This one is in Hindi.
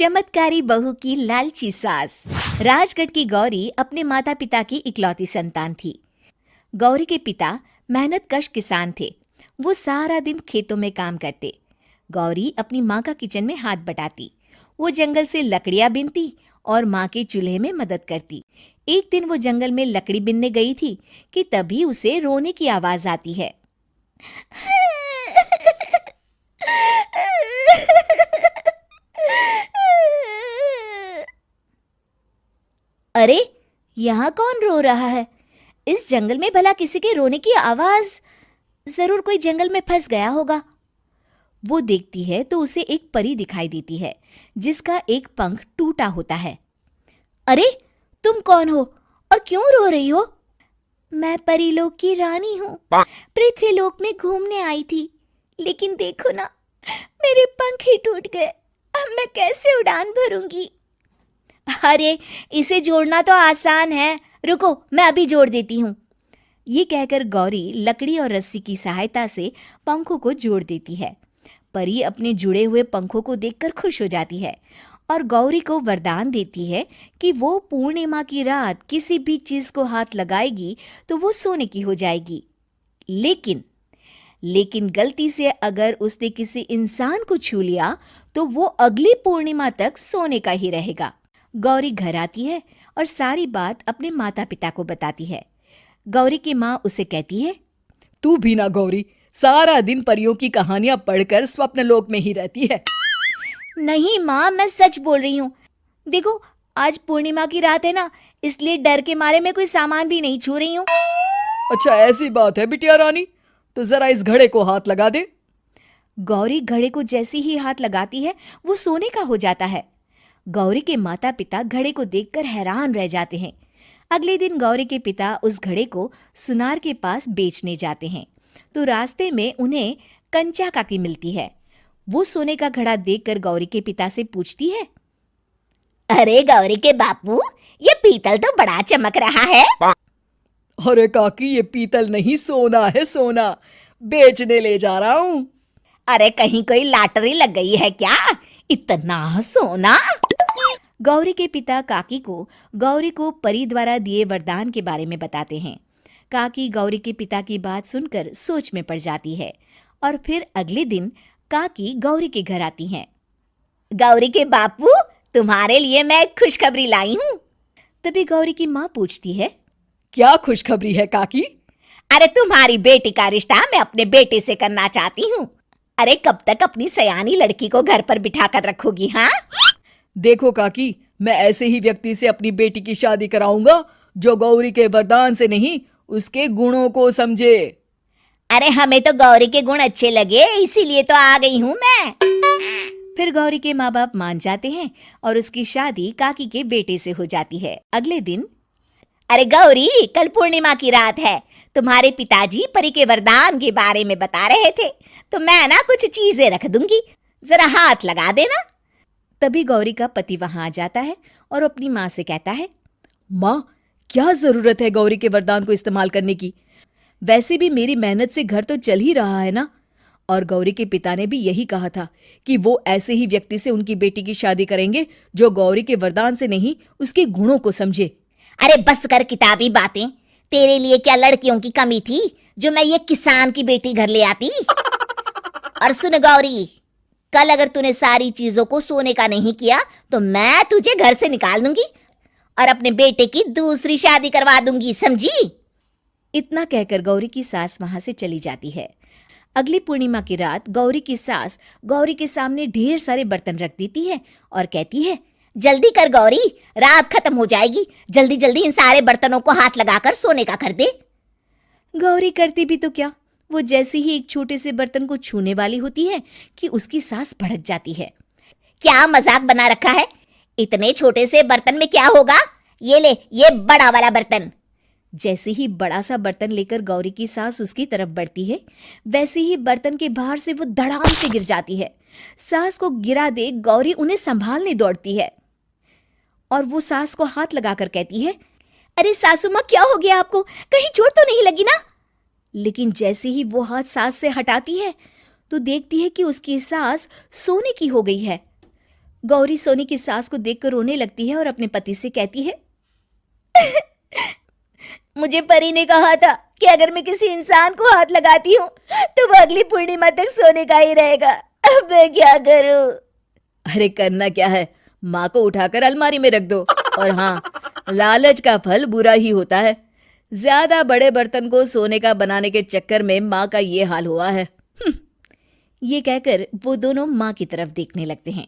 चमत्कारी बहू की लालची सास। राजगढ़ की गौरी अपने माता पिता की इकलौती संतान थी। गौरी के पिता मेहनतकश किसान थे। वो सारा दिन खेतों में काम करते। गौरी अपनी माँ का किचन में हाथ बटाती। वो जंगल से लकड़ियां बीनती और माँ के चूल्हे में मदद करती। एक दिन वो जंगल में लकड़ी बीनने गई थी कि तभी उसे रोने की आवाज आती है। अरे, यहाँ कौन रो रहा है? इस जंगल में भला किसी के रोने की आवाज? जरूर कोई जंगल में फंस गया होगा। वो देखती है तो उसे एक परी दिखाई देती है जिसका एक पंख टूटा होता है। अरे, तुम कौन हो और क्यों रो रही हो? मैं परीलोक की रानी हूँ। पृथ्वीलोक में घूमने आई थी, लेकिन देखो ना, मेरे पंख ही टूट गए। अब मैं कैसे उड़ान भरूंगी? अरे, इसे जोड़ना तो आसान है। रुको, मैं अभी जोड़ देती हूँ। ये कहकर गौरी लकड़ी और रस्सी की सहायता से पंखों को जोड़ देती है। परी अपने जुड़े हुए पंखों को देखकर खुश हो जाती है और गौरी को वरदान देती है कि वो पूर्णिमा की रात किसी भी चीज को हाथ लगाएगी तो वो सोने की हो जाएगी। लेकिन गलती से अगर उसने किसी इंसान को छू लिया तो वो अगली पूर्णिमा तक सोने का ही रहेगा। गौरी घर आती है और सारी बात अपने माता पिता को बताती है। गौरी की माँ उसे कहती है, तू भी ना गौरी, सारा दिन परियों की कहानियां पढ़कर स्वप्न लोक में ही रहती है। नहीं माँ, मैं सच बोल रही हूँ। देखो, आज पूर्णिमा की रात है ना, इसलिए डर के मारे मैं कोई सामान भी नहीं छू रही हूँ। अच्छा, ऐसी बात है बिटिया रानी, तो जरा इस घड़े को हाथ लगा दे। गौरी घड़े को जैसे ही हाथ लगाती है वो सोने का हो जाता है। गौरी के माता पिता घड़े को देखकर हैरान रह जाते हैं। अगले दिन गौरी के पिता उस घड़े को सुनार के पास बेचने जाते हैं तो रास्ते में उन्हें कंचा काकी मिलती है। वो सोने का घड़ा देखकर गौरी के पिता से पूछती है, अरे गौरी के बापू, ये पीतल तो बड़ा चमक रहा है। अरे काकी, ये पीतल नहीं, सोना है, सोना। बेचने ले जा रहा हूँ। अरे, कहीं कोई लॉटरी लग गई है क्या? इतना सोना? गौरी के पिता काकी को गौरी को परी द्वारा दिए वरदान के बारे में बताते हैं। काकी गौरी के पिता की बात सुनकर सोच में पड़ जाती है और फिर अगले दिन काकी गौरी के घर आती हैं। गौरी के बापू, तुम्हारे लिए मैं एक खुशखबरी लाई हूँ। तभी गौरी की माँ पूछती है, क्या खुशखबरी है काकी? अरे, तुम्हारी बेटी का रिश्ता मैं अपने बेटे से करना चाहती हूँ। अरे, कब तक अपनी सयानी लड़की को घर पर बिठा कर रखोगी? हाँ, देखो काकी, मैं ऐसे ही व्यक्ति से अपनी बेटी की शादी कराऊंगा जो गौरी के वरदान से नहीं, उसके गुणों को समझे। अरे, हमें तो गौरी के गुण अच्छे लगे, इसीलिए तो आ गई हूँ मैं। फिर गौरी के माँ बाप मान जाते हैं और उसकी शादी काकी के बेटे से हो जाती है। अगले दिन, अरे गौरी, कल पूर्णिमा की रात है। तुम्हारे पिताजी परी के वरदान के बारे में बता रहे थे, तो मैं ना कुछ चीजें रख दूंगी, जरा हाथ लगा देना। तभी गौरी का पति वहां आ जाता है और अपनी माँ से कहता है, माँ, क्या जरूरत है गौरी के वरदान को इस्तेमाल करने की? वैसे भी मेरी मेहनत से घर तो चल ही रहा है ना। और गौरी के पिता ने भी यही कहा था कि वो ऐसे ही व्यक्ति से उनकी बेटी की शादी करेंगे जो गौरी के वरदान से नहीं, उसके गुणों को समझे। अरे बस कर किताबी बातें। तेरे लिए क्या लड़कियों की कमी थी जो मैं ये किसान की बेटी घर ले आती? और सुन गौरी, कल अगर तूने सारी चीजों को सोने का नहीं किया तो मैं तुझे घर से निकाल दूंगी और अपने बेटे की दूसरी शादी करवा दूंगी, समझी? इतना कहकर गौरी की सास वहां से चली जाती है। अगली पूर्णिमा की रात गौरी की सास गौरी के सामने ढेर सारे बर्तन रख देती है और कहती है, जल्दी कर गौरी, रात खत्म हो जाएगी। जल्दी जल्दी इन सारे बर्तनों को हाथ लगाकर सोने का कर दे। गौरी करती भी तो क्या, वो जैसे ही एक छोटे से बर्तन को छूने वाली होती है कि उसकी सास भड़क जाती है। क्या मजाक बना रखा है? इतने छोटे से बर्तन में क्या होगा? ये ले, ये बड़ा वाला बर्तन। जैसे ही बड़ा सा बर्तन लेकर गौरी की सास उसकी तरफ बढ़ती है, वैसे ही बर्तन के बाहर से वो धड़ाम से गिर जाती है। सास को गिरा देख गौरी उन्हें संभालने दौड़ती है और वो सास को हाथ लगाकर कहती है, अरे सासू माँ, क्या हो गया आपको? कहीं चोट तो नहीं लगी ना? लेकिन जैसे ही वो हाथ सास से हटाती है तो देखती है कि उसकी सास सोने की हो गई है। गौरी सोनी की सास को देखकर रोने लगती है और अपने पति से कहती है, मुझे परी ने कहा था कि अगर मैं किसी इंसान को हाथ लगाती हूँ तो वो अगली पूर्णिमा तक सोने का ही रहेगा। अब मैं क्या करूँ? अरे करना क्या है, माँ को उठाकर अलमारी में रख दो। और हाँ, लालच का फल बुरा ही होता है। ज्यादा बड़े बर्तन को सोने का बनाने के चक्कर में माँ का ये हाल हुआ है। ये कहकर वो दोनों माँ की तरफ देखने लगते हैं।